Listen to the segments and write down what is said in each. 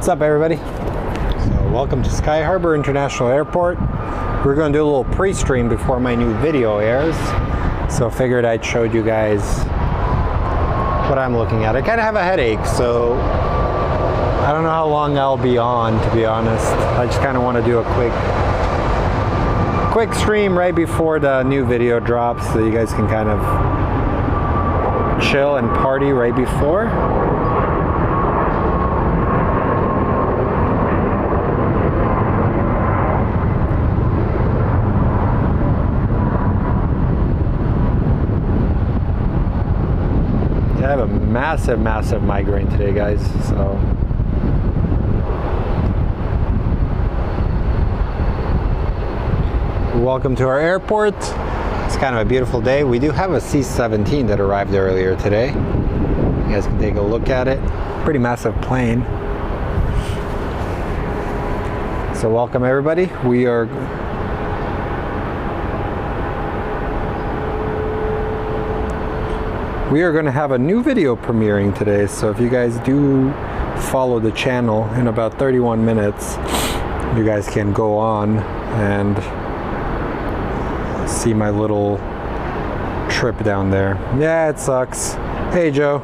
What's up, everybody? So welcome to Sky Harbor International Airport. We're going to do a little pre-stream before my new video airs. So figured I'd show you guys what I'm looking at. I kind of have a headache, so I don't know how long I'll be on, to be honest. I just kind of want to do a quick stream right before the new video drops so you guys can kind of chill and party right before. I have a massive migraine today, guys, so welcome to our airport. It's kind of a beautiful day. We do have a C-17 that arrived earlier today. You guys can take a look at it. Pretty massive plane. So welcome, everybody. We are going to have a new video premiering today, so if you guys do follow the channel, in about 31 minutes you guys can go on and see my little trip down there. Yeah, it sucks. Hey, Joe.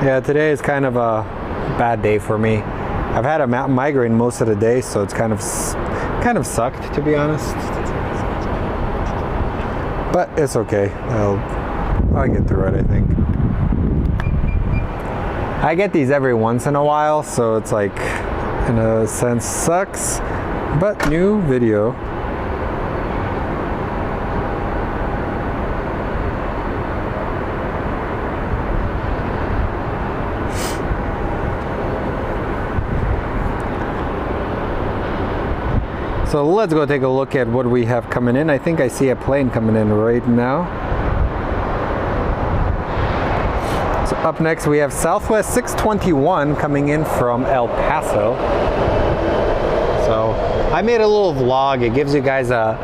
Yeah, today is kind of a bad day for me. I've had a migraine most of the day, so it's kind of sucked, to be honest, but it's okay. I'll get through it, I think. I get these every once in a while, so it's like, in a sense, sucks, but new video. So let's go take a look at what we have coming in. I think I see a plane coming in right now. Up next we have Southwest 621 coming in from El Paso. So I made a little vlog. It gives you guys a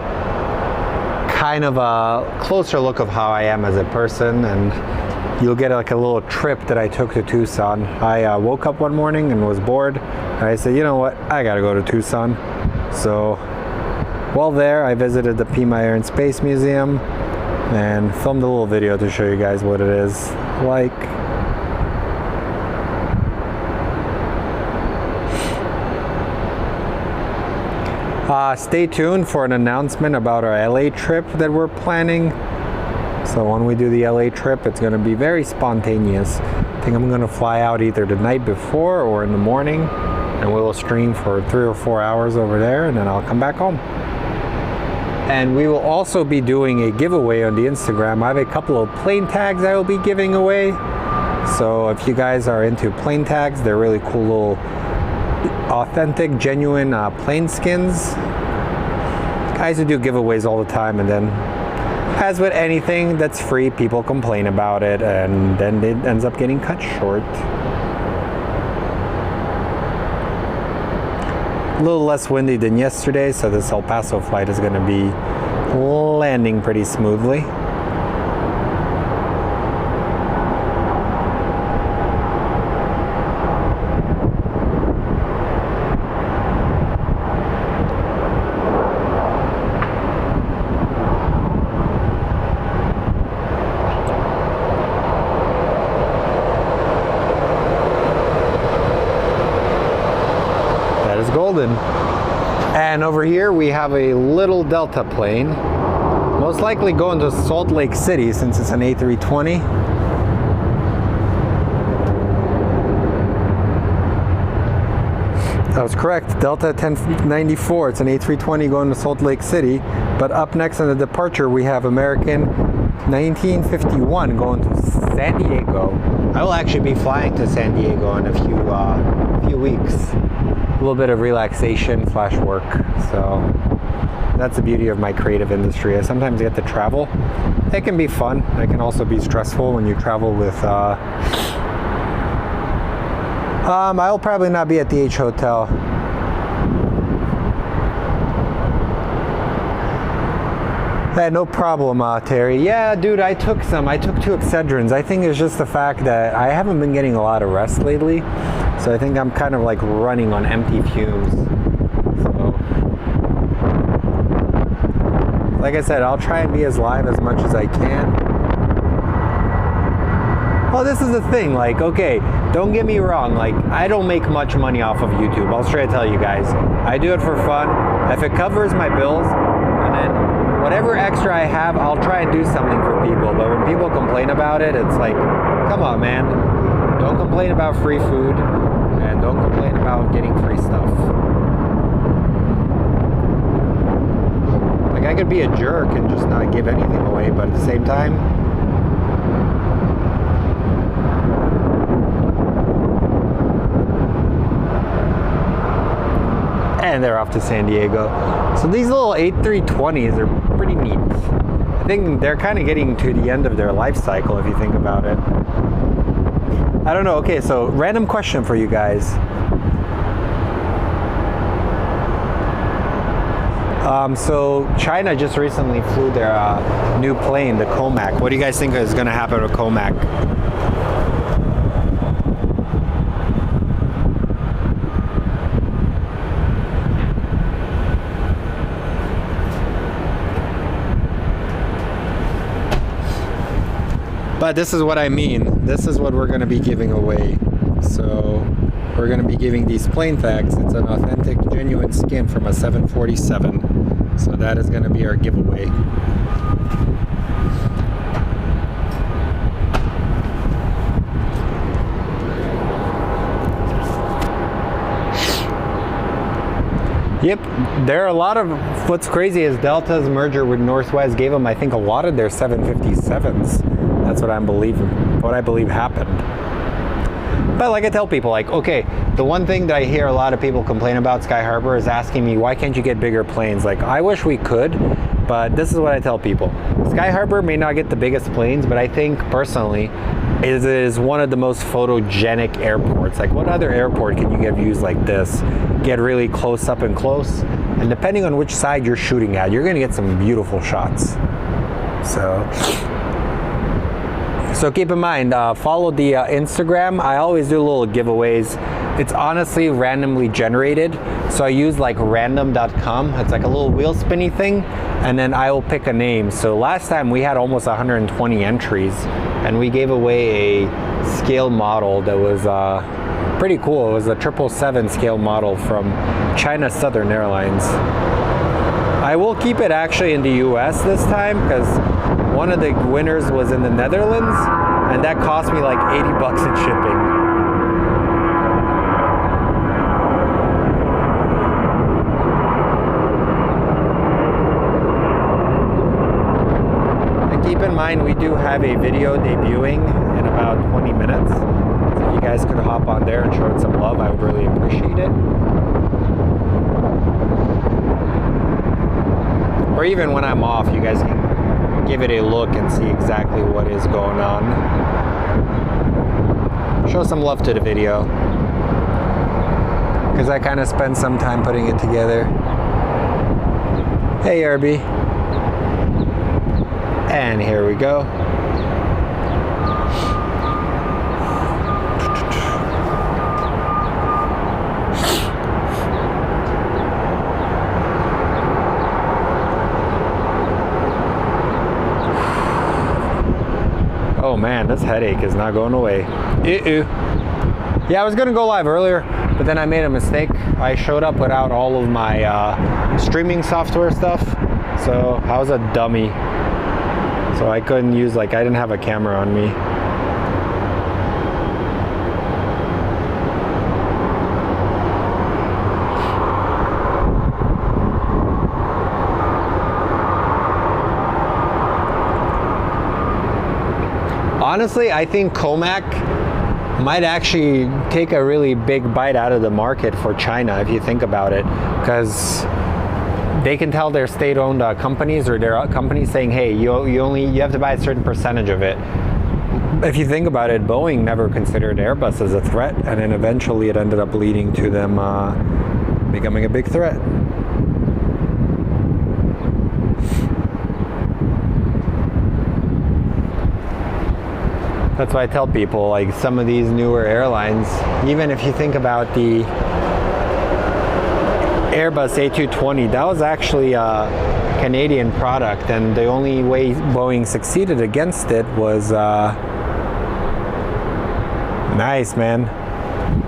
kind of a closer look of how I am as a person, and you'll get like a little trip that I took to Tucson. I woke up one morning and was bored. I said, you know what, I gotta go to Tucson. So while there, I visited the Pima Air and Space Museum and filmed a little video to show you guys what it is like. Stay tuned for an announcement about our LA trip that we're planning. So when we do the LA trip, it's going to be very spontaneous. I think I'm going to fly out either the night before or in the morning, and we will stream for 3 or 4 hours over there, and then I'll come back home. And we will also be doing a giveaway on the Instagram. I have a couple of plane tags I will be giving away. So if you guys are into plane tags, they're really cool little authentic, genuine plane skins. Guys who do giveaways all the time, and then, as with anything that's free, people complain about it, and then it ends up getting cut short. A little less windy than yesterday, so this El Paso flight is going to be landing pretty smoothly. Golden. And over here we have a little Delta plane, most likely going to Salt Lake City since it's an A320. That was correct. Delta 1094. It's an A320 going to Salt Lake City. But up next on the departure we have American 1951 going to San Diego. I will actually be flying to San Diego in a few weeks. A little bit of relaxation / work. So that's the beauty of my creative industry. I sometimes get to travel. It can be fun. It can also be stressful when you travel with I'll probably not be at the H Hotel. Hey, no problem, Terry. Yeah, dude, I took 2 Excedrins. I think it's just the fact that I haven't been getting a lot of rest lately. So I think I'm kind of like running on empty fumes. So, like I said, I'll try and be as live as much as I can. Well, this is the thing, like, okay, don't get me wrong, like, I don't make much money off of YouTube. I'll straight tell you guys. I do it for fun. If it covers my bills, and then whatever extra I have, I'll try and do something for people. But when people complain about it, it's like, come on, man. Don't complain about free food, and don't complain about getting free stuff. Like, I could be a jerk and just not give anything away, but at the same time, and they're off to San Diego. So these little 8320s are pretty neat. I think they're kind of getting to the end of their life cycle if you think about it. I don't know. Okay, so random question for you guys. So China just recently flew their new plane, the Comac. What do you guys think is going to happen with Comac? But this is what I mean. This is what we're going to be giving away. So we're going to be giving these plane tags. It's an authentic, genuine skin from a 747. So that is going to be our giveaway. Yep, there are a lot of, what's crazy is Delta's merger with Northwest gave them, I think, a lot of their 757s. That's what I believe happened. But like I tell people, like, okay, the one thing that I hear a lot of people complain about Sky Harbor is asking me, why can't you get bigger planes? Like, I wish we could, but this is what I tell people. Sky Harbor may not get the biggest planes, but I think personally, it is one of the most photogenic airports. Like, what other airport can you get views like this? Get really close up and close, and depending on which side you're shooting at, you're gonna get some beautiful shots. So keep in mind, follow the Instagram. I always do little giveaways. It's honestly randomly generated. So I use like random.com. It's like a little wheel spinny thing, and then I will pick a name. So last time we had almost 120 entries, and we gave away a scale model that was pretty cool. It was a 777 scale model from China Southern Airlines. I will keep it actually in the US this time, because one of the winners was in the Netherlands, and that cost me like $80 in shipping. And keep in mind, we do have a video debuting in about 20 minutes. So if you guys could hop on there and show it some love, I would really appreciate it. Or even when I'm off, you guys can give it a look and see exactly what is going on. Show some love to the video, because I kind of spent some time putting it together. Hey, Irby. And here we go. Oh man, this headache is not going away. Yeah, I was gonna go live earlier, but then I made a mistake. I showed up without all of my streaming software stuff, so I was a dummy. So I couldn't use, like, I didn't have a camera on me. Honestly, I think Comac might actually take a really big bite out of the market for China, if you think about it, because they can tell their state-owned companies, or their companies saying, hey, you have to buy a certain percentage of it. If you think about it, Boeing never considered Airbus as a threat, and then eventually it ended up leading to them becoming a big threat. That's why I tell people, like, some of these newer airlines, even if you think about the Airbus A220, that was actually a Canadian product, and the only way Boeing succeeded against it was nice, man.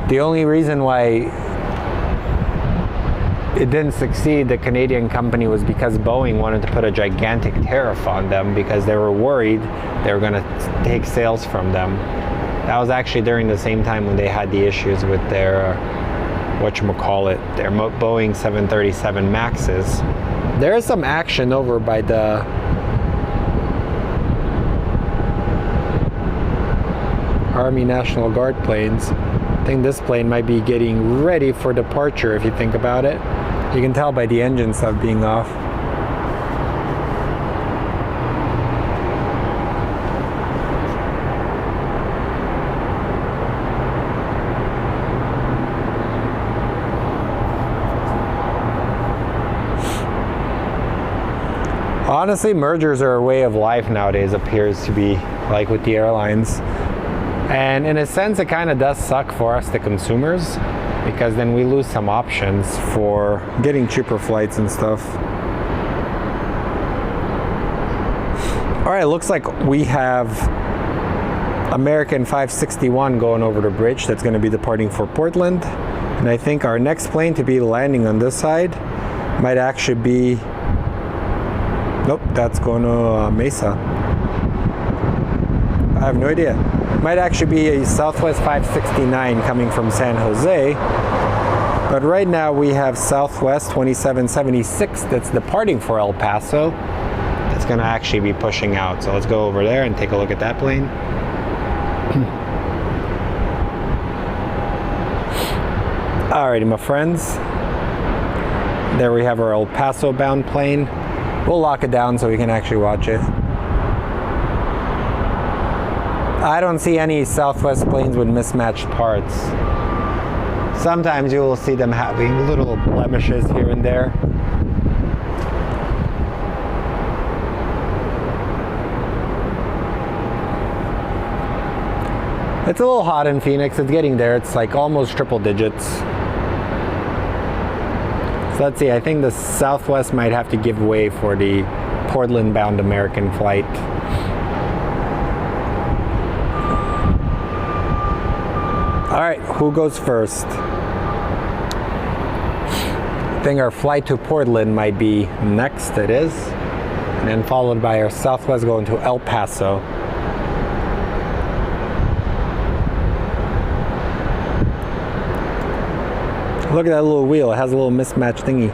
The only reason why it didn't succeed, the Canadian company, was because Boeing wanted to put a gigantic tariff on them because they were worried they were going to take sales from them. That was actually during the same time when they had the issues with their whatchamacallit, their Boeing 737 Maxes. There is some action over by the Army National Guard planes. I think this plane might be getting ready for departure if you think about it. You can tell by the engine stuff being off. Honestly, mergers are a way of life nowadays, appears to be, like with the airlines. And in a sense, it kind of does suck for us, the consumers, because then we lose some options for getting cheaper flights and stuff. All right, looks like we have American 561 going over the bridge. That's going to be departing for Portland. And I think our next plane to be landing on this side might actually be, nope, that's going to Mesa. I have no idea. Might actually be a Southwest 569 coming from San Jose. But right now we have Southwest 2776 that's departing for El Paso. That's going to actually be pushing out. So let's go over there and take a look at that plane. Alrighty, my friends. There we have our El Paso bound plane. We'll lock it down so we can actually watch it. I don't see any Southwest planes with mismatched parts. Sometimes you will see them having little blemishes here and there. It's a little hot in Phoenix. It's getting there. It's like almost triple digits. So let's see. I think the Southwest might have to give way for the Portland-bound American flight. All right, who goes first? I think our flight to Portland might be next. It is. And then followed by our Southwest going to El Paso. Look at that little wheel. It has a little mismatched thingy.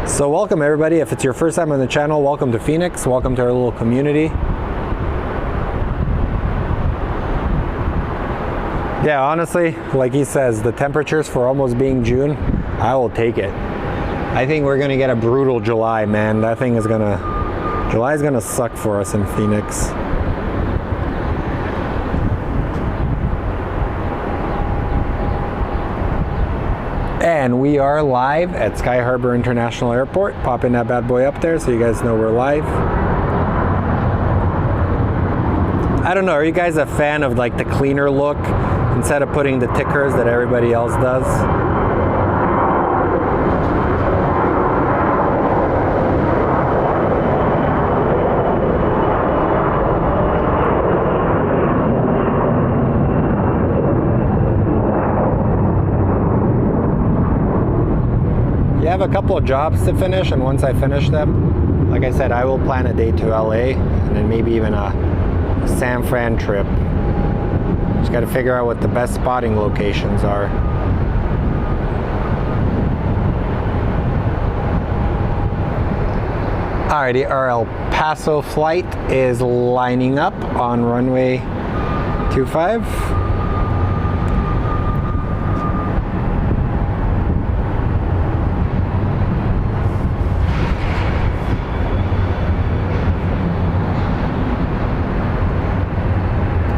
So welcome everybody. If it's your first time on the channel, welcome to Phoenix. Welcome to our little community. Yeah, honestly, like he says, the temperatures for almost being June, I will take it. I think we're gonna get a brutal July, man. That thing is July's gonna suck for us in Phoenix. And we are live at Sky Harbor International Airport. Popping that bad boy up there so you guys know we're live. I don't know, are you guys a fan of like the cleaner look instead of putting the tickers that everybody else does? I have a couple of jobs to finish, and once I finish them, like I said, I will plan a day to LA and then maybe even a San Fran trip. Just got to figure out what the best spotting locations are. Alrighty, our El Paso flight is lining up on runway 25.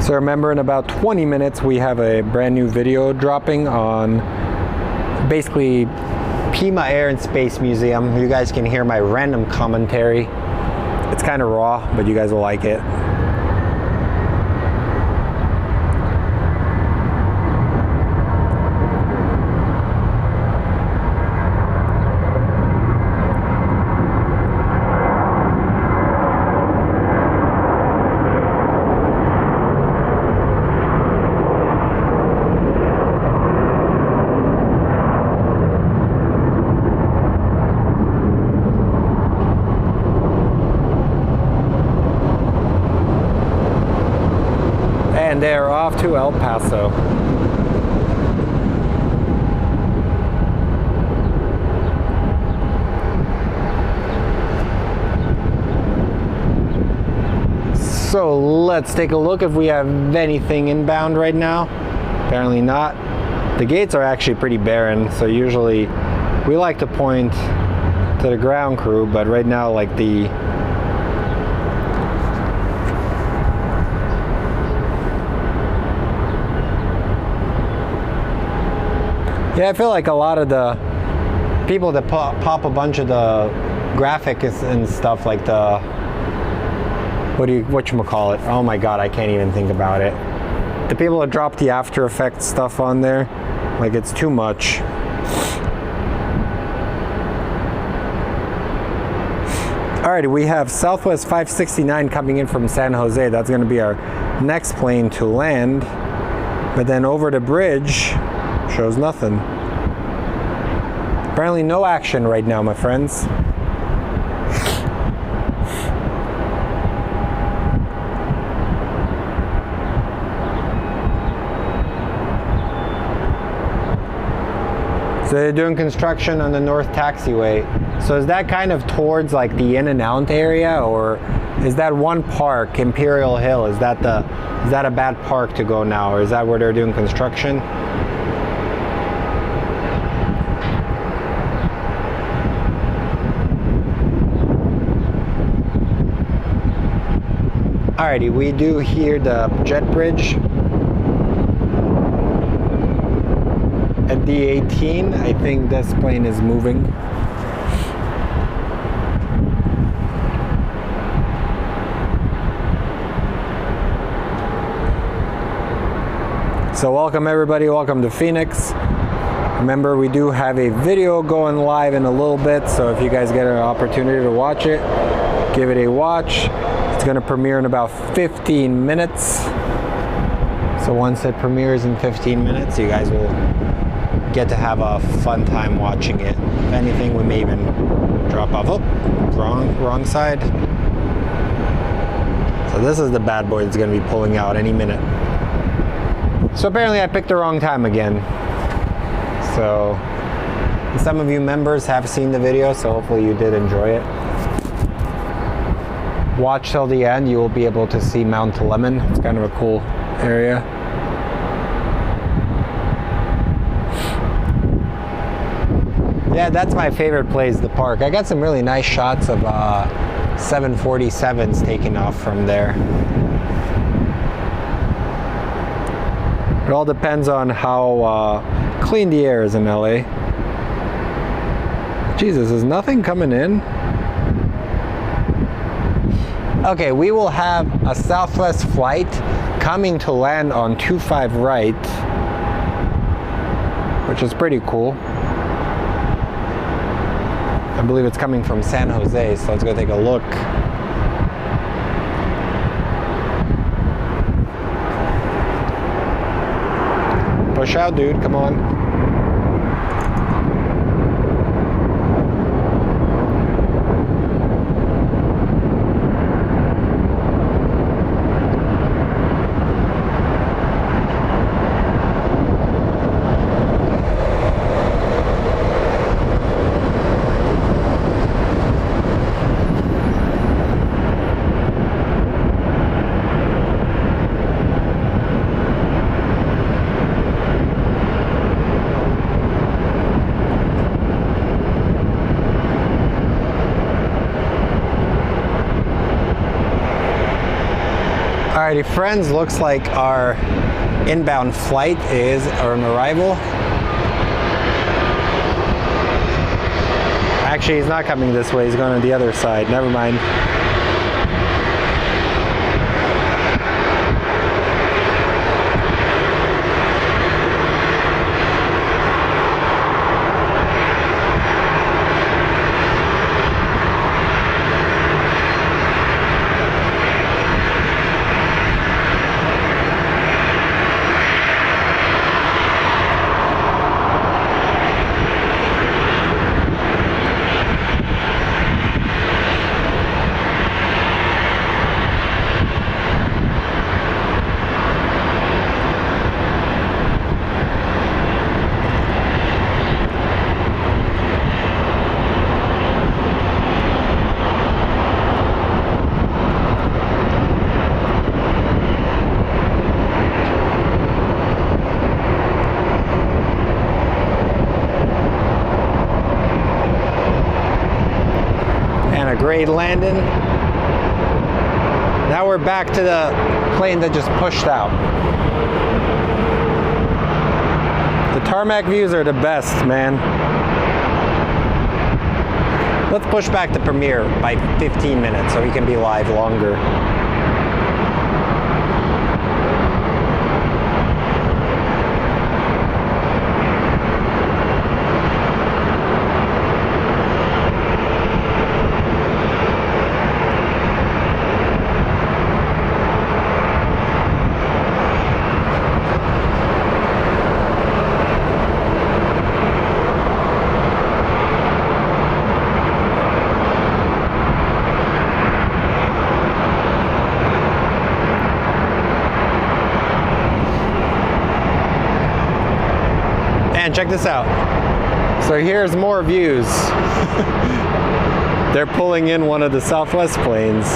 So remember, in about 20 minutes we have a brand new video dropping on basically Pima Air and Space Museum. You guys can hear my random commentary It's kind of raw, but you guys will like it. And they're off to El Paso. So let's take a look if we have anything inbound right now. Apparently not. The gates are actually pretty barren, so usually we like to point to the ground crew, but right now, like yeah, I feel like a lot of the people that pop a bunch of the graphics and stuff, like the whatchamacallit? Oh my god, I can't even think about it. The people that drop the After Effects stuff on there, like it's too much. Alrighty, we have Southwest 569 coming in from San Jose. That's going to be our next plane to land. But then over the bridge, shows nothing. Apparently no action right now, my friends. So they're doing construction on the North Taxiway. So is that kind of towards like the in and out area, or is that one park, Imperial Hill? Is that a bad park to go now, or is that where they're doing construction? Alrighty, we do hear the jet bridge at D18. I think this plane is moving. So welcome everybody, welcome to Phoenix. Remember, we do have a video going live in a little bit, so if you guys get an opportunity to watch it, give it a watch. It's going to premiere in about 15 minutes. So once it premieres in 15 minutes, you guys will get to have a fun time watching it. If anything, we may even drop off. Oh, wrong side. So this is the bad boy that's going to be pulling out any minute. So apparently I picked the wrong time again. So some of you members have seen the video, so hopefully you did enjoy it. Watch till the end, you will be able to see Mount Lemon. It's kind of a cool area. Yeah, that's my favorite place, the park. I got some really nice shots of 747s taking off from there. It all depends on how clean the air is in LA. Jesus, is nothing coming in? Okay, we will have a Southwest flight coming to land on 25 right, which is pretty cool. I believe it's coming from San Jose, so let's go take a look. Push out, dude, come on. Alrighty friends, looks like our inbound flight is on arrival. Actually, he's not coming this way, he's going on the other side, never mind. Great landing. Now we're back to the plane that just pushed out. The tarmac views are the best, man. Let's push back the premiere by 15 minutes so we can be live longer. And check this out. So here's more views. They're pulling in one of the Southwest planes.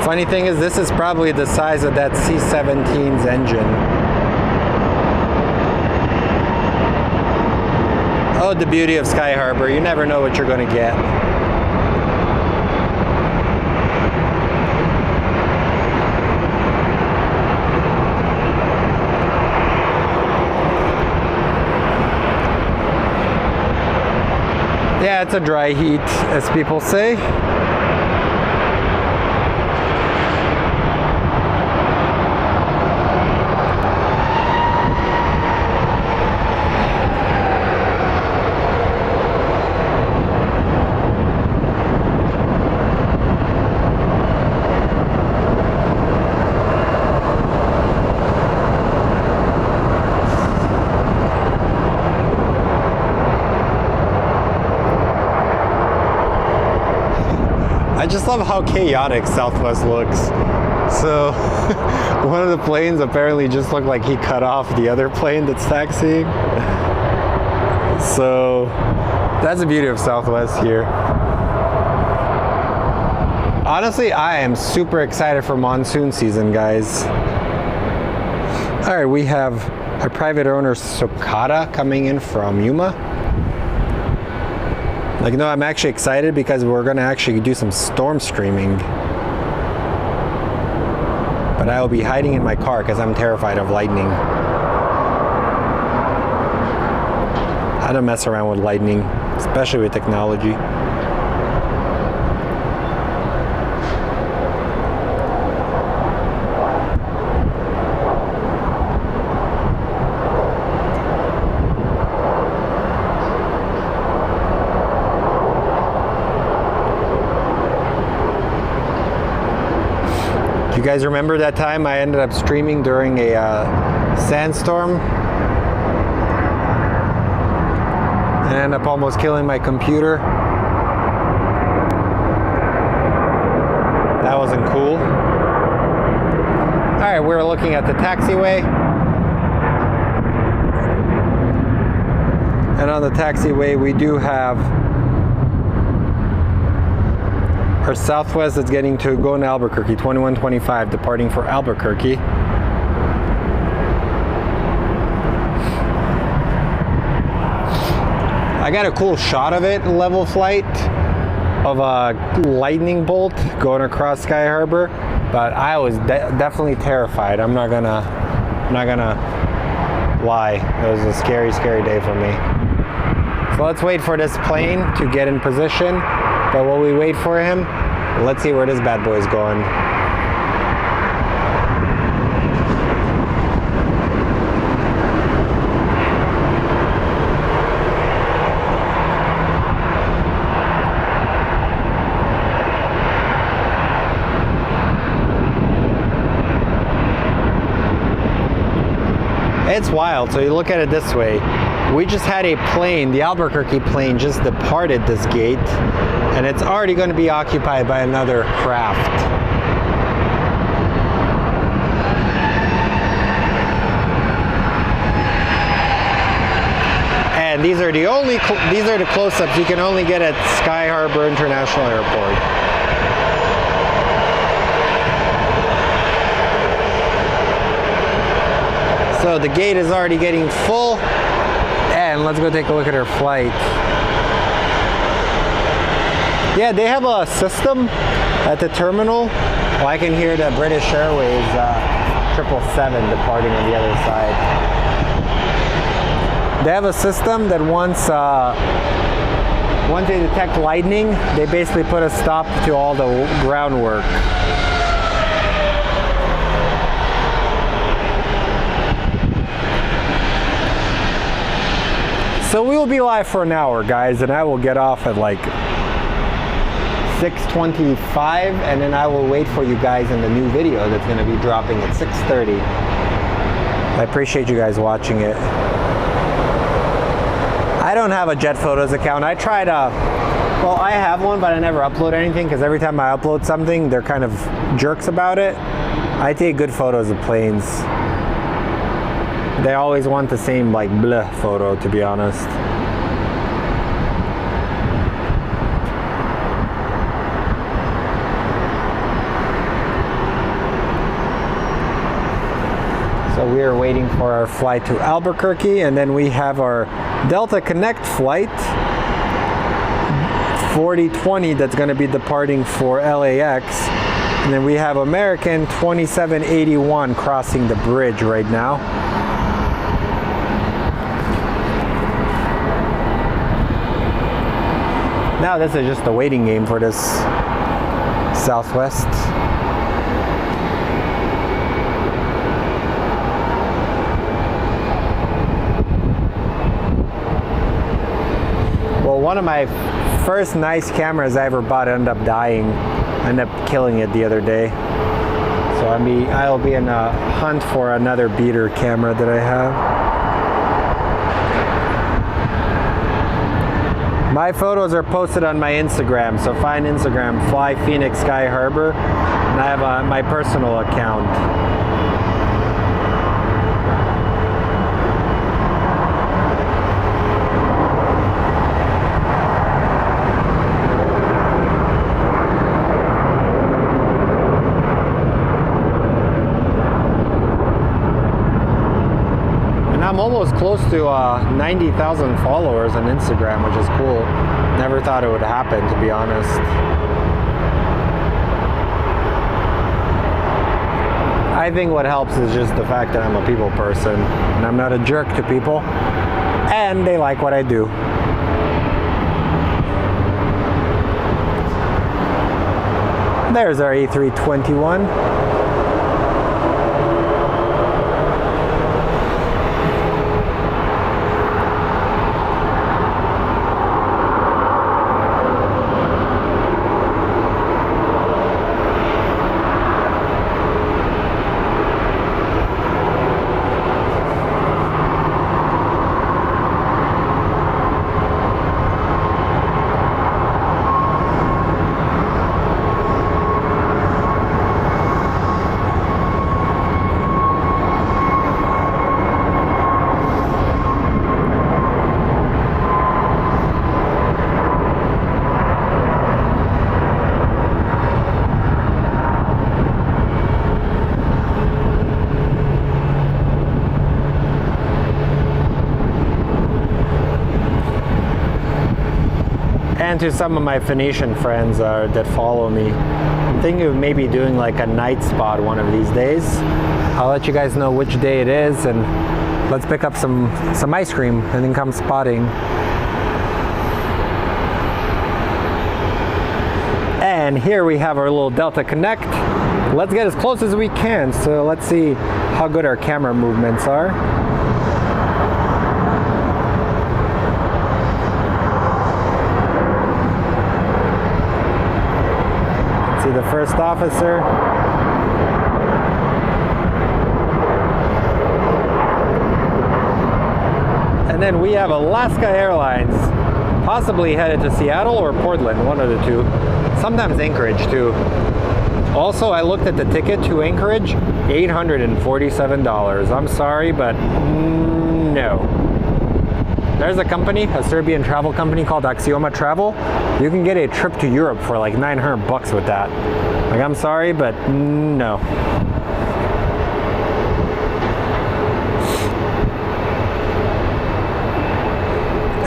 Funny thing is, this is probably the size of that C-17's engine. Oh, the beauty of Sky Harbor. You never know what you're going to get. Yeah, it's a dry heat, as people say. I just love how chaotic Southwest looks. So one of the planes apparently just looked like he cut off the other plane that's taxiing. So that's the beauty of Southwest here. Honestly, I am super excited for monsoon season, guys. All right, we have a private owner Sokata coming in from Yuma. Like, no, I'm actually excited because we're gonna actually do some storm streaming. But I will be hiding in my car because I'm terrified of lightning. I don't mess around with lightning, especially with technology. You guys remember that time I ended up streaming during a sandstorm and ended up almost killing my computer? That wasn't cool. All right, we're looking at the taxiway. And on the taxiway, we do have our Southwest is getting to go in Albuquerque, 2125, departing for Albuquerque. I got a cool shot of it, level flight, of a lightning bolt going across Sky Harbor, but I was definitely terrified. I'm not gonna lie. It was a scary, scary day for me. So let's wait for this plane to get in position. But while we wait for him, let's see where this bad boy is going. It's wild. So you look at it this way. We just had a plane, the Albuquerque plane just departed this gate, and it's already going to be occupied by another craft. And these are the close-ups you can only get at Sky Harbor International Airport. So the gate is already getting full, and let's go take a look at our flight. Yeah, they have a system at the terminal. Well, I can hear the British Airways 777 departing on the other side. They have a system that once they detect lightning, they basically put a stop to all the groundwork. So we will be live for an hour, guys, and I will get off at like 6:25, and then I will wait for you guys in the new video that's going to be dropping at 6:30. I appreciate you guys watching it. I don't have a Jet Photos account. I tried well, I have one, but I never upload anything because every time I upload something, they're kind of jerks about it. I take good photos of planes. They always want the same like bleh photo, to be honest. So we are waiting for our flight to Albuquerque, and then we have our Delta Connect flight 4020 that's going to be departing for LAX. And then we have American 2781 crossing the bridge right now. Now this is just a waiting game for this Southwest. Well, one of my first nice cameras I ever bought ended up dying. I ended up killing it the other day. So I'll be in a hunt for another beater camera that I have. My photos are posted on my Instagram, so find Instagram, Fly Phoenix Sky Harbor, and I have my personal account. I'm almost close to 90,000 followers on Instagram, which is cool. Never thought it would happen, to be honest. I think what helps is just the fact that I'm a people person and I'm not a jerk to people, and they like what I do. There's our A321. And to some of my Phoenician friends that follow me, I'm thinking of maybe doing like a night spot one of these days. I'll let you guys know which day it is, and let's pick up some ice cream and then come spotting. And here we have our little Delta Connect. Let's get as close as we can, so let's see how good our camera movements are. See the first officer. And then we have Alaska Airlines, possibly headed to Seattle or Portland, one of the two. Sometimes Anchorage too. Also, I looked at the ticket to Anchorage, $847. I'm sorry, but no. There's a company, a Serbian travel company called Axioma Travel. You can get a trip to Europe for like 900 bucks with that. Like, I'm sorry, but no.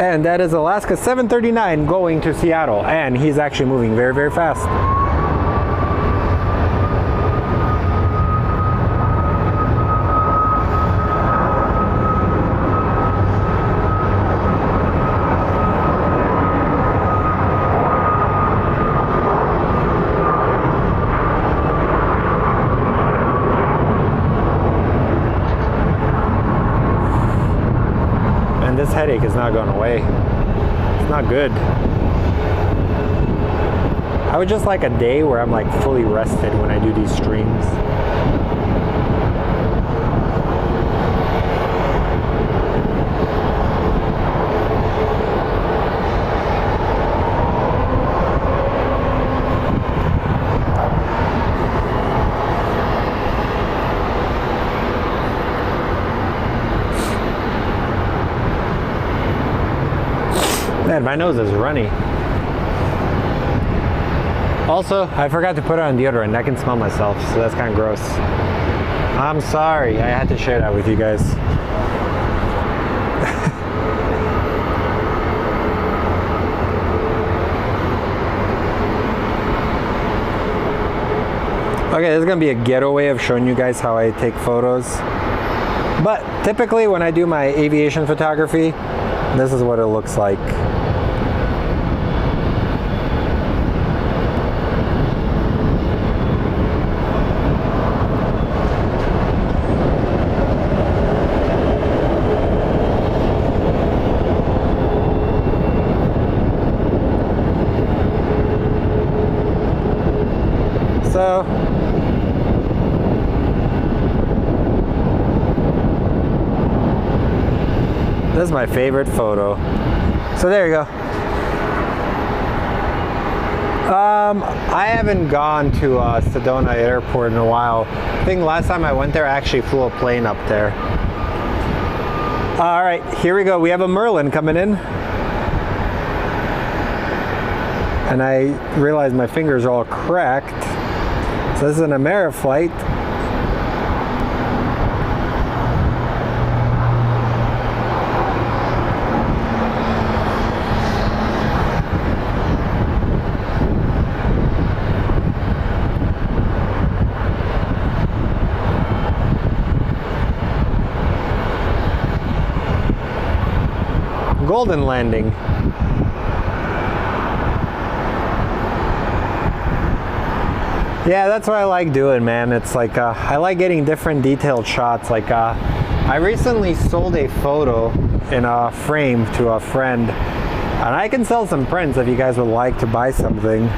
And that is Alaska 739 going to Seattle, and he's actually moving very, very fast. And this headache is not going away. It's not good. I would just like a day where I'm like fully rested when I do these streams. Man, my nose is runny. Also, I forgot to put on deodorant. I can smell myself, so that's kind of gross. I'm sorry. I had to share that with you guys. Okay, this is going to be a getaway of showing you guys how I take photos. But typically when I do my aviation photography, this is what it looks like. So this is my favorite photo. So there you go. I haven't gone to Sedona Airport in a while. I think last time I went there, I actually flew a plane up there. All right, here we go. We have a Merlin coming in. And I realized my fingers are all cracked. So this is an Ameriflight. Golden landing. Yeah, that's what I like doing, man. It's like I like getting different detailed shots. Like I recently sold a photo in a frame to a friend, and I can sell some prints if you guys would like to buy something.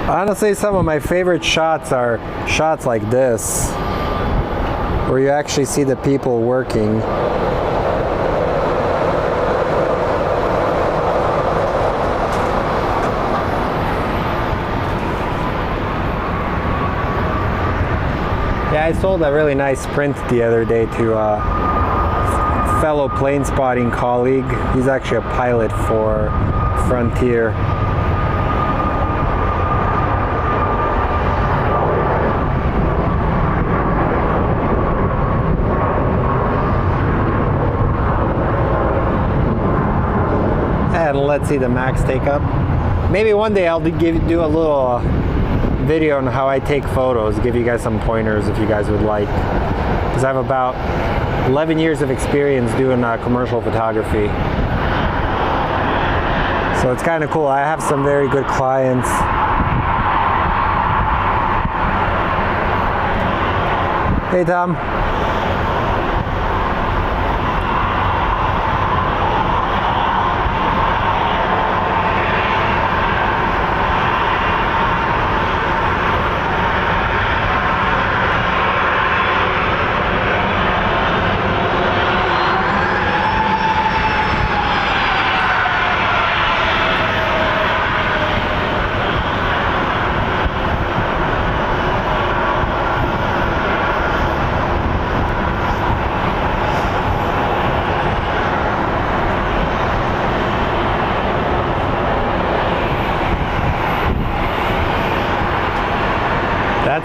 Honestly, some of my favorite shots are shots like this, where you actually see the people working. Yeah, I sold a really nice print the other day to a fellow plane spotting colleague. He's actually a pilot for Frontier. And let's see the max take up. Maybe one day I'll do a little video on how I take photos, give you guys some pointers if you guys would like. Because I have about 11 years of experience doing commercial photography. So it's kind of cool. I have some very good clients. Hey, Tom.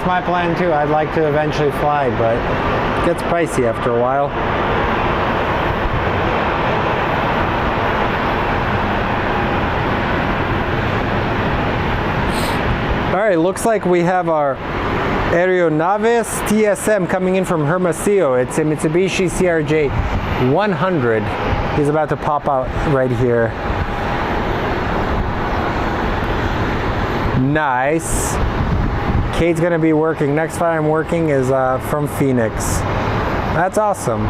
that's my plan too. I'd like to eventually fly, but it gets pricey after a while. All right, looks like we have our Aeronaves TSM coming in from Hermosillo. It's a Mitsubishi CRJ 100. He's about to pop out right here. Nice. Kate's gonna be working. Next flight I'm working is from Phoenix. That's awesome.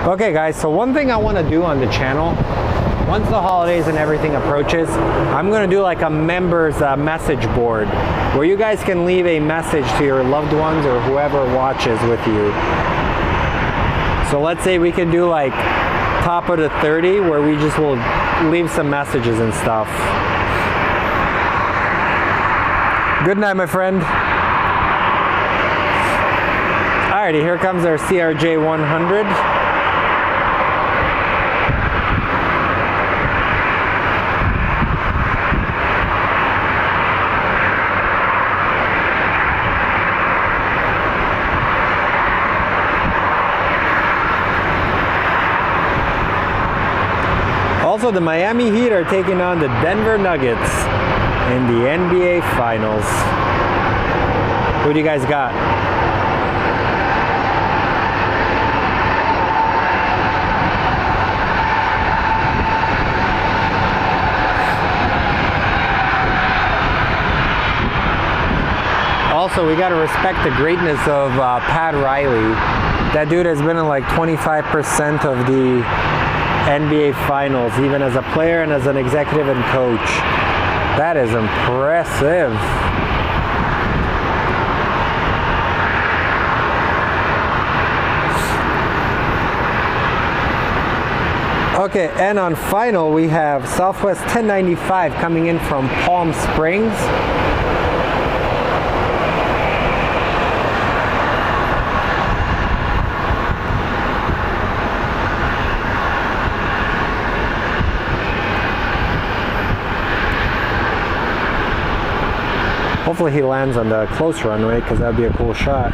Okay guys, so one thing I wanna do on the channel, once the holidays and everything approaches, I'm gonna do like a members message board where you guys can leave a message to your loved ones or whoever watches with you. So let's say we can do like top of the 30 where we just will leave some messages and stuff. Good night, my friend. Alrighty, here comes our CRJ 100. Also, the Miami Heat are taking on the Denver Nuggets in the NBA Finals. Who do you guys got? Also, we got to respect the greatness of Pat Riley. That dude has been in like 25% of the NBA Finals, even as a player and as an executive and coach. That is impressive. Okay, and on final we have Southwest 1095 coming in from Palm Springs. Hopefully he lands on the close runway because that would be a cool shot.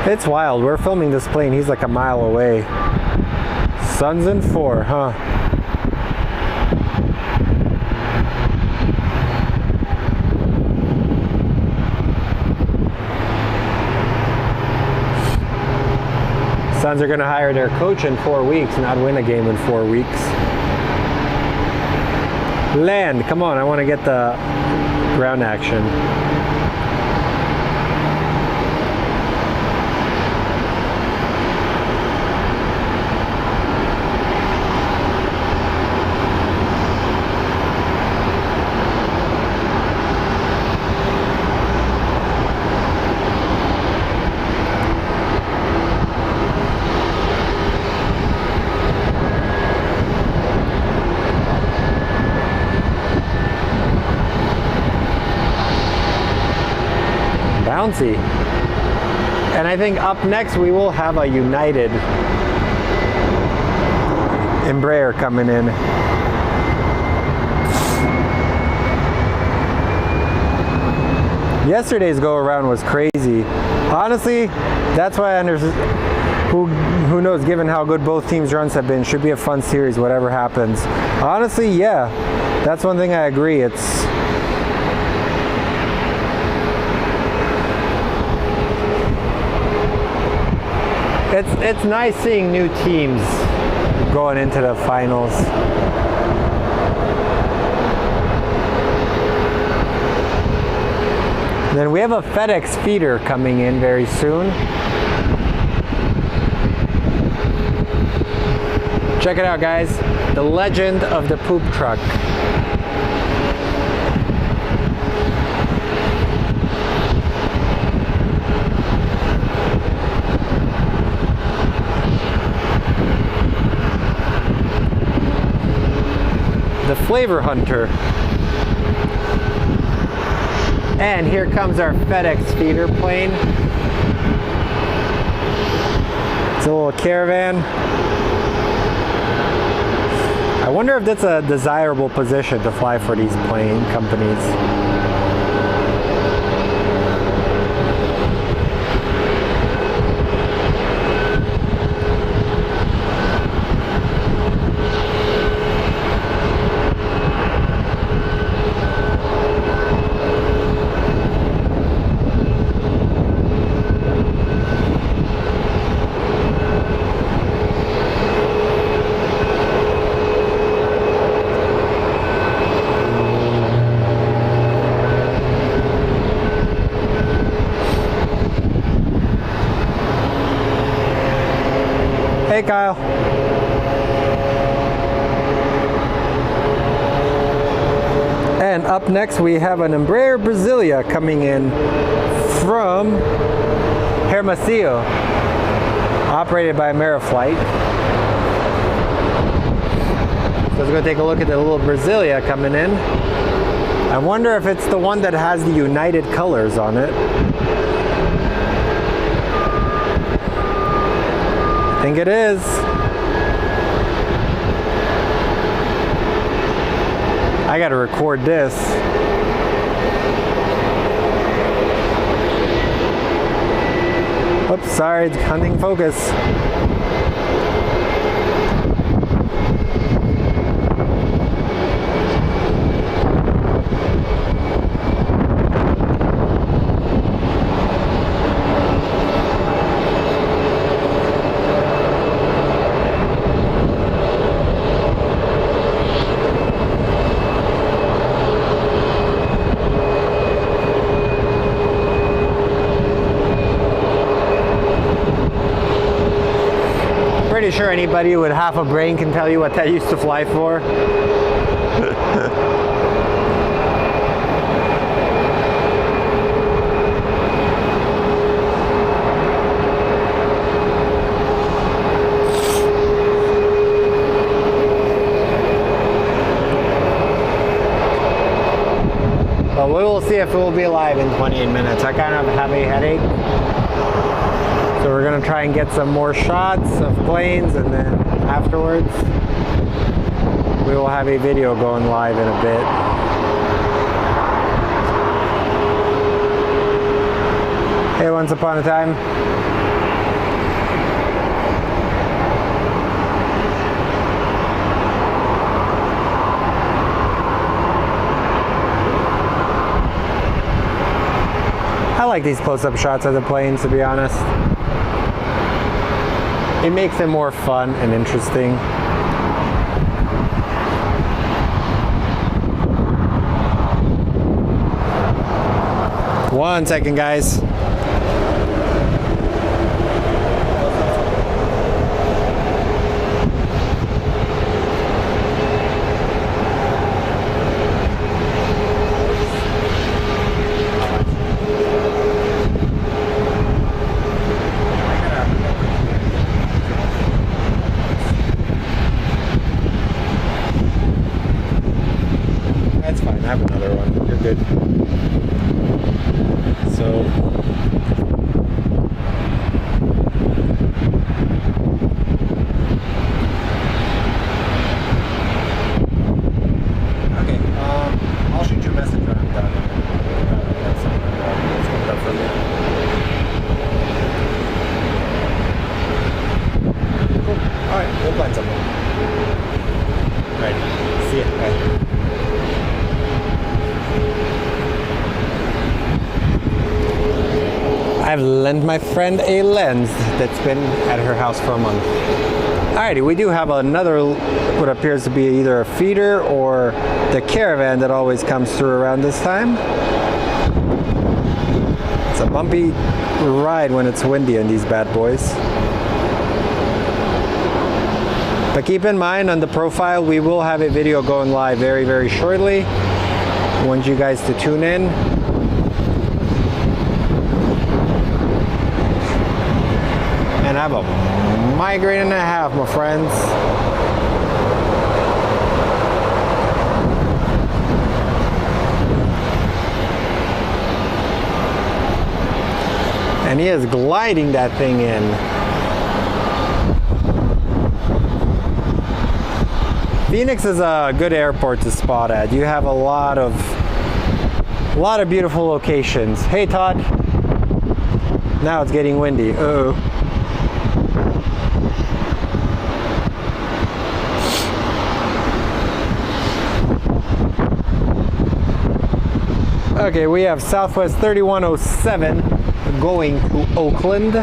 It's wild. We're filming this plane. He's like a mile away. Sun's in 4, huh? Suns are going to hire their coach in 4 weeks, not win a game in 4 weeks. Land, come on, I want to get the ground action. Bouncy. And I think up next we will have a United Embraer coming in. Yesterday's go around was crazy. Honestly, that's why I understand. Who knows, given how good both teams' runs have been, should be a fun series, whatever happens. Honestly, yeah, that's one thing I agree. It's nice seeing new teams going into the finals. Then we have a FedEx feeder coming in very soon. Check it out, guys. The legend of the poop truck. The Flavor Hunter. And here comes our FedEx feeder plane. It's a little Caravan. I wonder if that's a desirable position to fly for these plane companies. Hey, Kyle. And up next we have an Embraer Brasilia coming in from Hermosillo, operated by Ameriflight. So let's go take a look at the little Brasilia coming in. I wonder if it's the one that has the United colors on it. I think it is. I gotta record this. Oops, sorry, it's hunting focus. Pretty sure anybody with half a brain can tell you what that used to fly for. But we will see if it will be live in 28 minutes. I kind of have a headache. So we're gonna try and get some more shots of planes, and then afterwards we will have a video going live in a bit. Hey, once upon a time. I like these close-up shots of the planes, to be honest. It makes it more fun and interesting. One second, guys. I have another one. You're good. So okay, I'll shoot you a message when I'm done. Cool. All right, we'll plan something. All right. See ya. Bye. I've lent my friend a lens that's been at her house for a month. Alrighty, we do have another, what appears to be either a feeder or the Caravan that always comes through around this time. It's a bumpy ride when it's windy in these bad boys. But keep in mind, on the profile, we will have a video going live very, very shortly. I want you guys to tune in. And I have a migraine and a half, my friends. And he is gliding that thing in. Phoenix is a good airport to spot at. You have a lot of beautiful locations. Hey Todd. Now it's getting windy. Uh-oh. Okay, we have Southwest 3107 going to Oakland.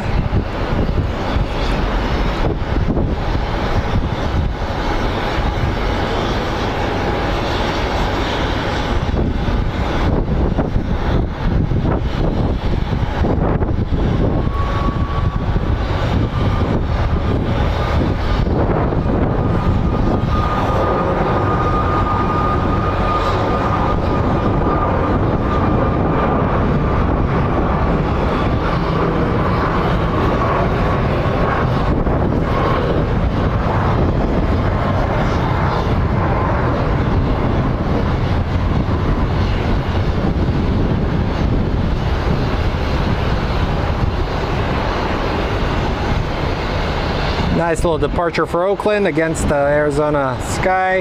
Nice little departure for Oakland against the Arizona sky.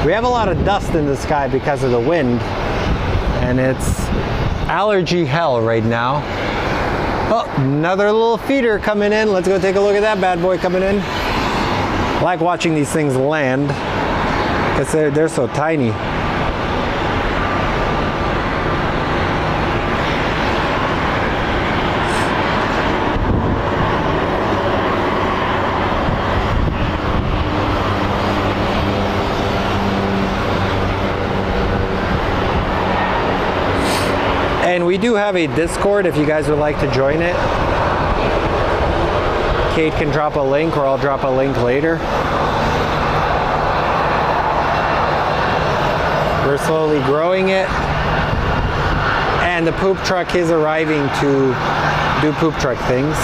We have a lot of dust in the sky because of the wind, and it's allergy hell right now. Oh, another little feeder coming in. Let's go take a look at that bad boy coming in. I like watching these things land because they're so tiny. And we do have a Discord if you guys would like to join it. Kate can drop a link, or I'll drop a link later. We're slowly growing it. And the poop truck is arriving to do poop truck things.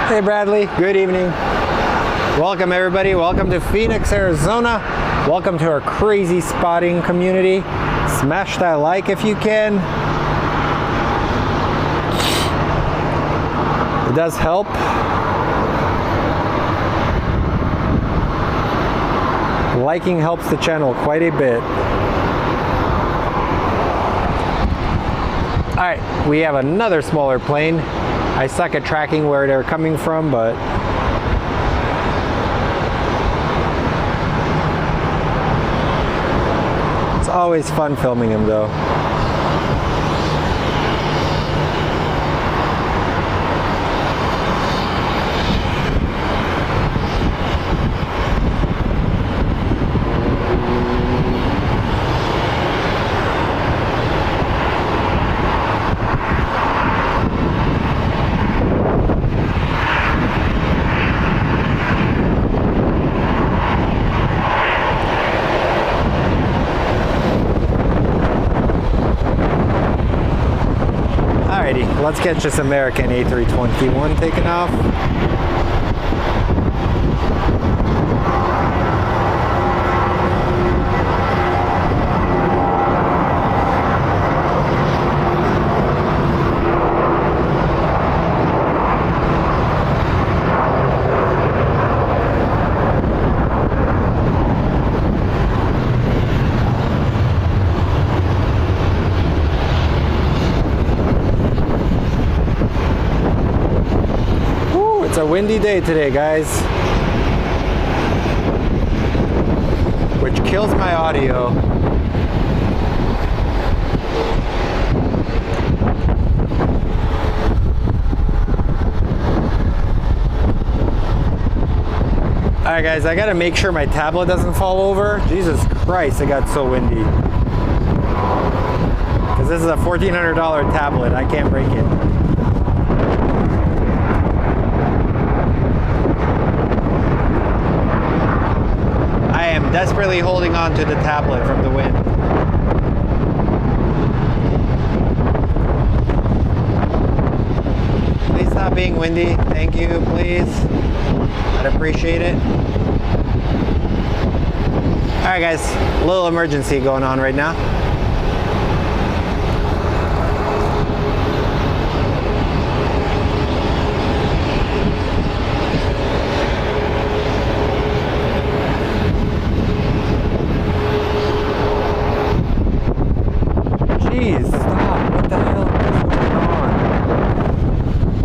Hey Bradley, good evening. Welcome everybody, welcome to Phoenix, Arizona. Welcome to our crazy spotting community. Smash that like if you can. It does help. Liking helps the channel quite a bit. All right, we have another smaller plane. I suck at tracking where they're coming from, but it's always fun filming them though. Let's catch this American A321 taking off. It's a windy day today, guys, which kills my audio. Alright guys, I gotta make sure my tablet doesn't fall over. Jesus Christ, it got so windy. Because this is a $1,400 tablet, I can't break it. I am desperately holding on to the tablet from the wind. being windy. Thank you, please. I'd appreciate it. All right, guys, a little emergency going on right now. Jeez, stop. What the hell is going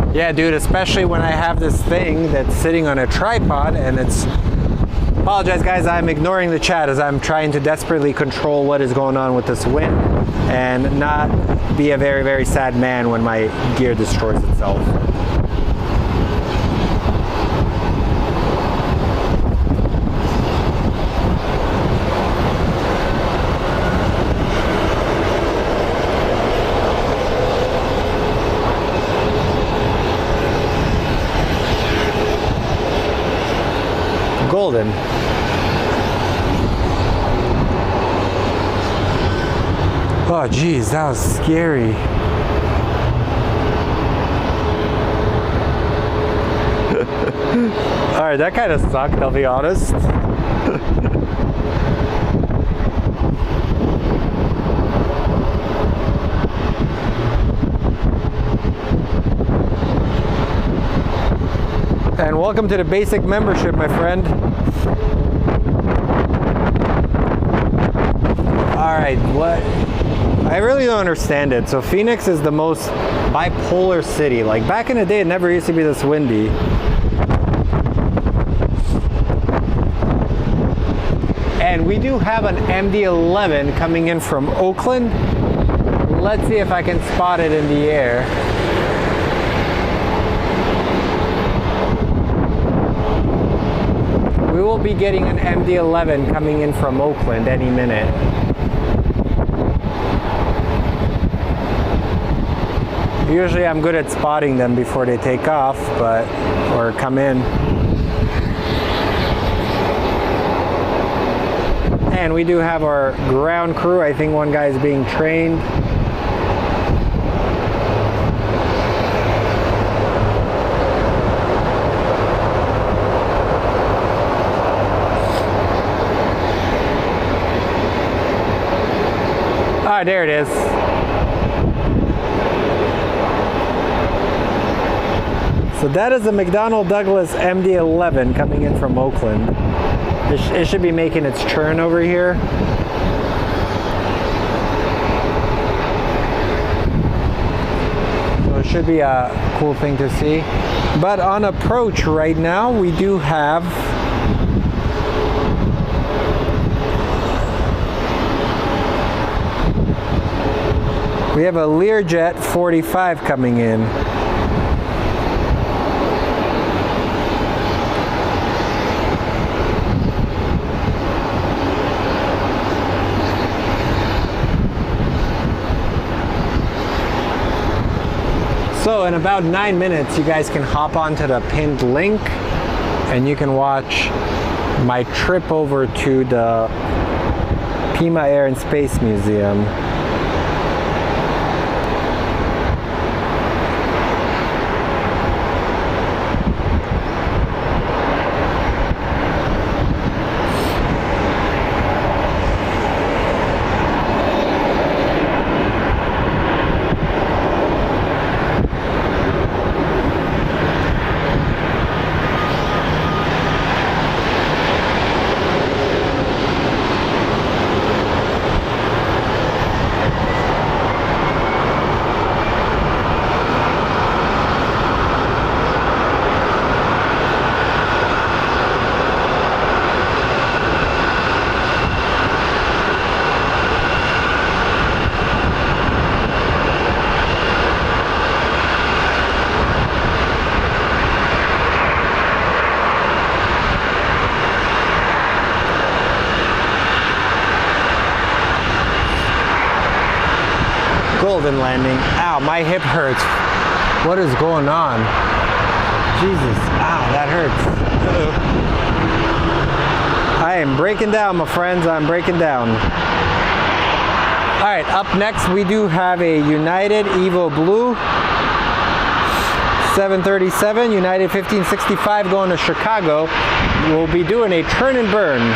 on? Yeah, dude, especially when I have this thing that's sitting on a tripod and it's... Apologize, guys, I'm ignoring the chat as I'm trying to desperately control what is going on with this wind and not be a very, very sad man when my gear destroys itself. Golden. Oh geez, that was scary. Alright, that kind of sucked, I'll be honest. And welcome to the basic membership, my friend. Alright, what? I really don't understand it. So Phoenix is the most bipolar city. Like back in the day, it never used to be this windy. And we do have an MD-11 coming in from Oakland. Let's see if I can spot it in the air. We will be getting an MD-11 coming in from Oakland any minute. Usually I'm good at spotting them before they take off, or come in. And we do have our ground crew. I think one guy is being trained. Ah, there it is. So that is a McDonnell Douglas MD-11 coming in from Oakland. It should be making its turn over here. So it should be a cool thing to see. But on approach right now, we do have a Learjet 45 coming in. So in about 9 minutes, you guys can hop onto the pinned link and you can watch my trip over to the Pima Air and Space Museum. Golden landing. Ow, my hip hurts. What is going on? Jesus, ow, that hurts. I am breaking down, my friends, I'm breaking down. All right, up next we do have a United Evo Blue 737 United 1565 going to Chicago. We'll be doing a turn and burn.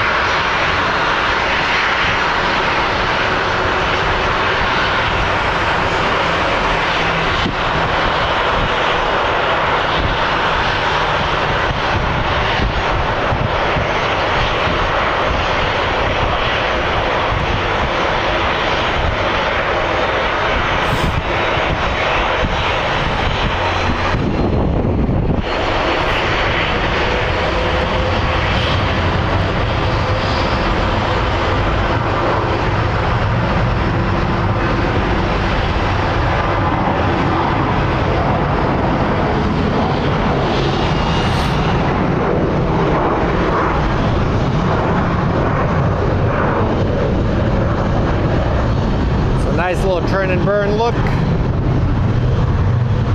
Nice little turn and burn look.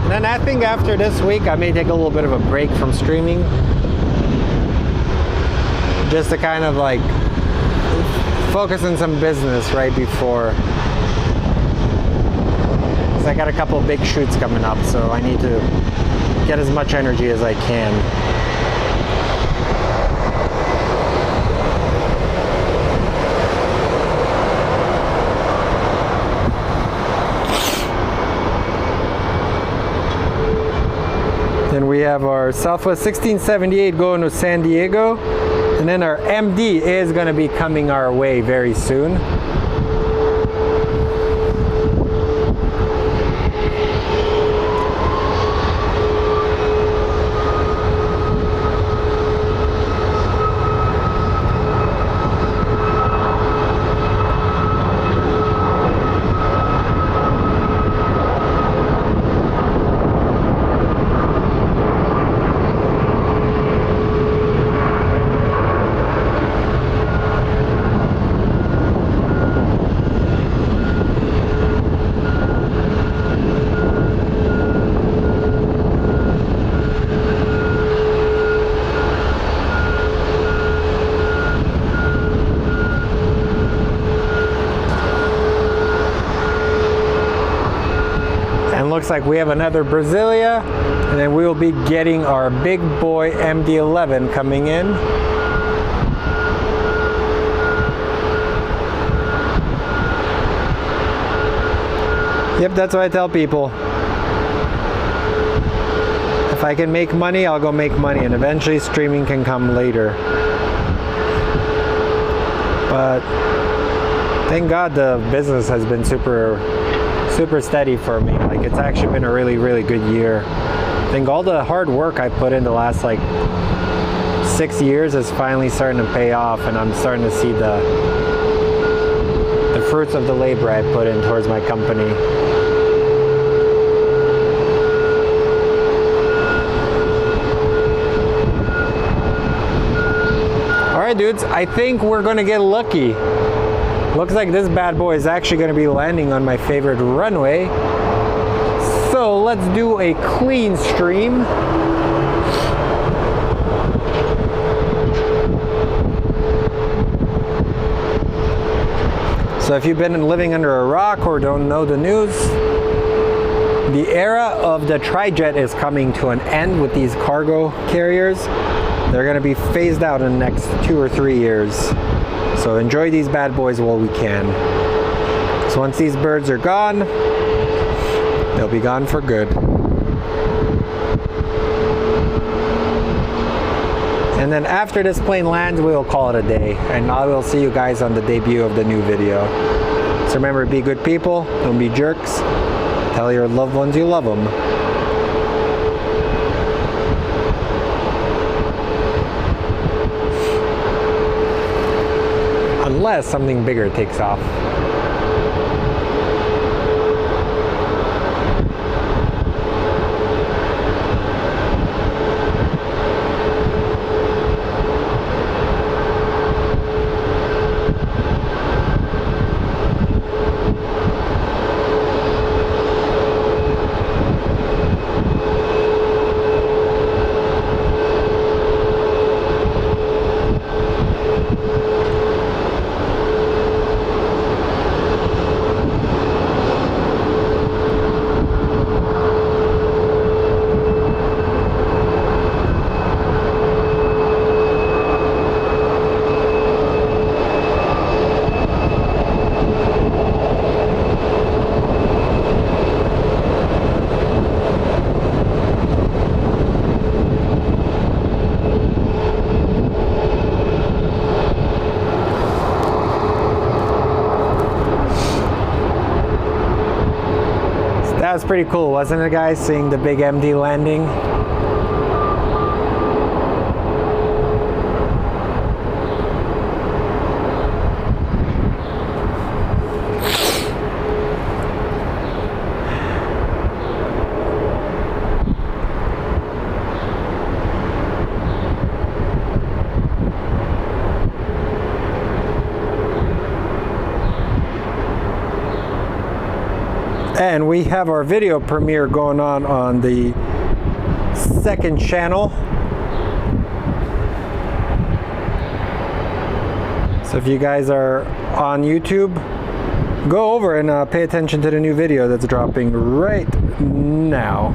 And then I think after this week I may take a little bit of a break from streaming, just to kind of like focus on some business right before, because I got a couple of big shoots coming up, so I need to get as much energy as I can. Then we have our Southwest 1678 going to San Diego. And then our MD is going to be coming our way very soon. Looks like we have another Brasilia, and then we will be getting our big boy MD-11 coming in. Yep, that's what I tell people. If I can make money, I'll go make money, and eventually streaming can come later. But thank God the business has been super steady for me. Like, it's actually been a really good year. I think all the hard work I put in the last like 6 years is finally starting to pay off, and I'm starting to see the fruits of the labor I put in towards my company. Alright dudes, I think we're gonna get lucky. Looks like this bad boy is actually going to be landing on my favorite runway. So let's do a clean stream. So if you've been living under a rock or don't know the news, the era of the tri-jet is coming to an end with these cargo carriers. They're going to be phased out in the next 2 or 3 years. So enjoy these bad boys while we can. So once these birds are gone, they'll be gone for good. And then after this plane lands, we'll call it a day. And I will see you guys on the debut of the new video. So remember, be good people, don't be jerks. Tell your loved ones you love them. Unless something bigger takes off. That was pretty cool, wasn't it, guys? Seeing the big empty landing. And we have our video premiere going on the second channel. So if you guys are on YouTube, go over and pay attention to the new video that's dropping right now.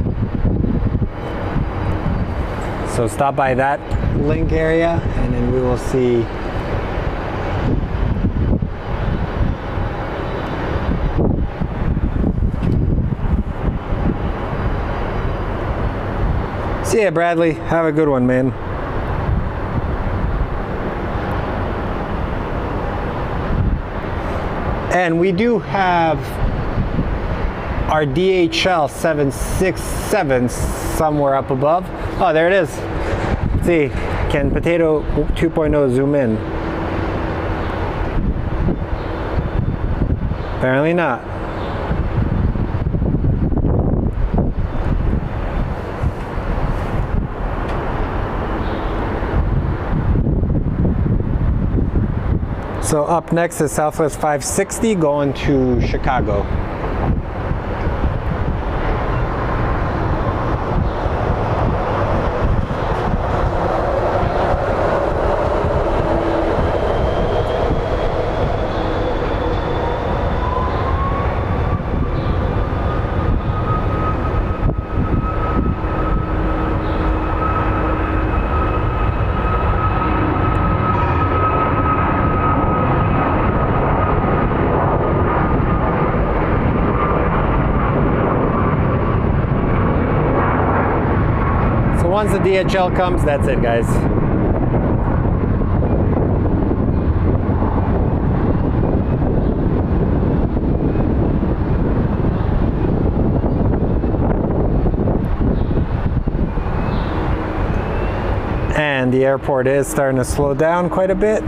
So stop by that link area and then we will see See ya, Bradley. Have a good one, man. And we do have our DHL 767 somewhere up above. Oh, there it is. Let's see, can Potato 2.0 zoom in? Apparently not. So up next is Southwest 560 going to Chicago. Once the DHL comes, that's it, guys. And the airport is starting to slow down quite a bit.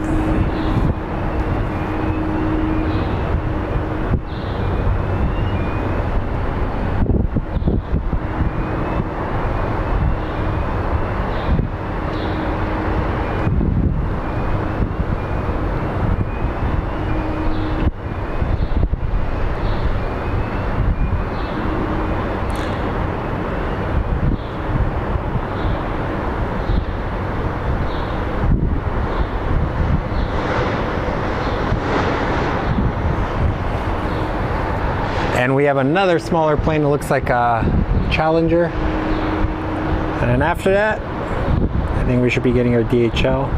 And we have another smaller plane that looks like a Challenger. And then after that, I think we should be getting our DHL.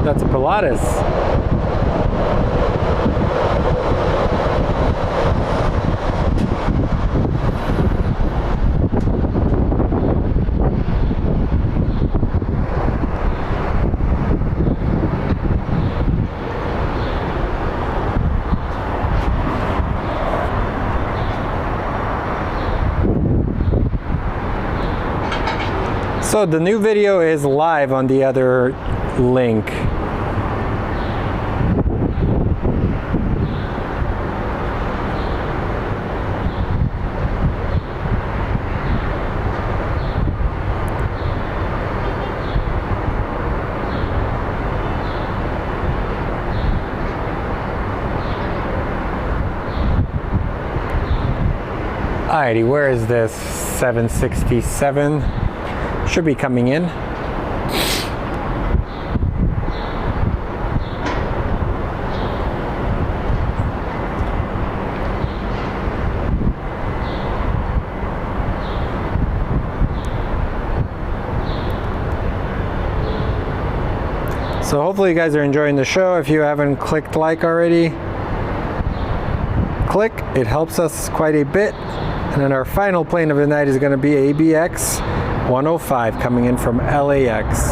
That's a Pilatus. So the new video is live on the other link. Alrighty, where is this 767? Should be coming in. So hopefully you guys are enjoying the show. If you haven't clicked like already, click. It helps us quite a bit. And then our final plane of the night is going to be ABX 105 coming in from LAX.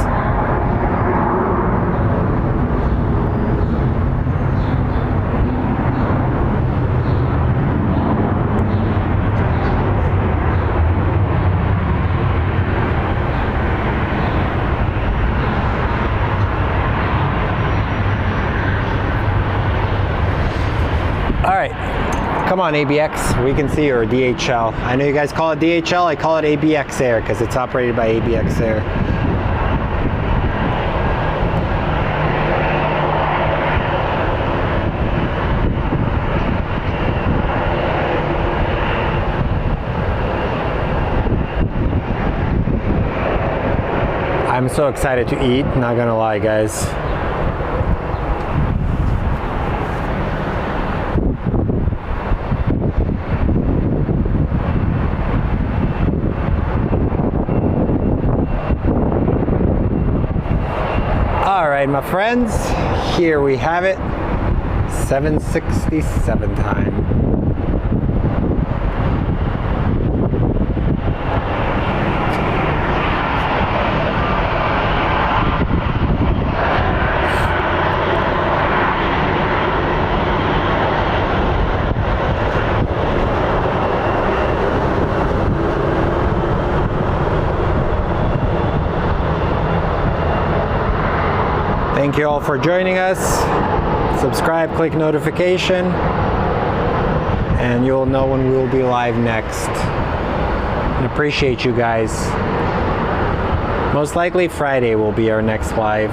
Come on, ABX, we can see, or DHL. I know you guys call it DHL, I call it ABX Air because it's operated by ABX Air. I'm so excited to eat, not gonna lie, guys. All right, my friends, here we have it, 7:67 time. Thank you all for joining us. Subscribe, click notification, and you'll know when we will be live next. I appreciate you guys. Most likely Friday will be our next live.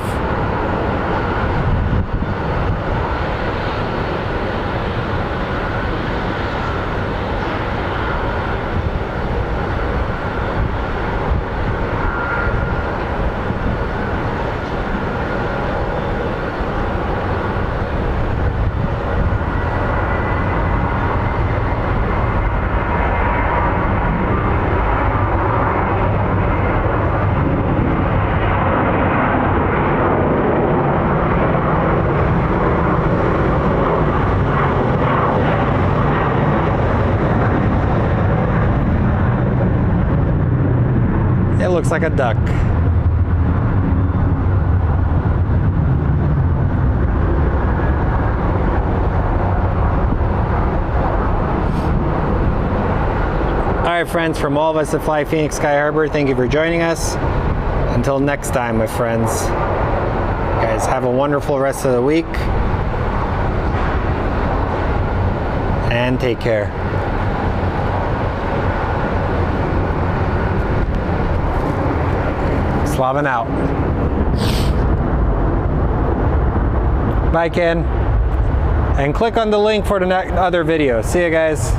It looks like a duck. All right, friends, from all of us at Fly Phoenix Sky Harbor, thank you for joining us. Until next time, my friends. Guys, have a wonderful rest of the week. And take care. Slavin out. Bye, Ken. And click on the link for the other video. See you guys.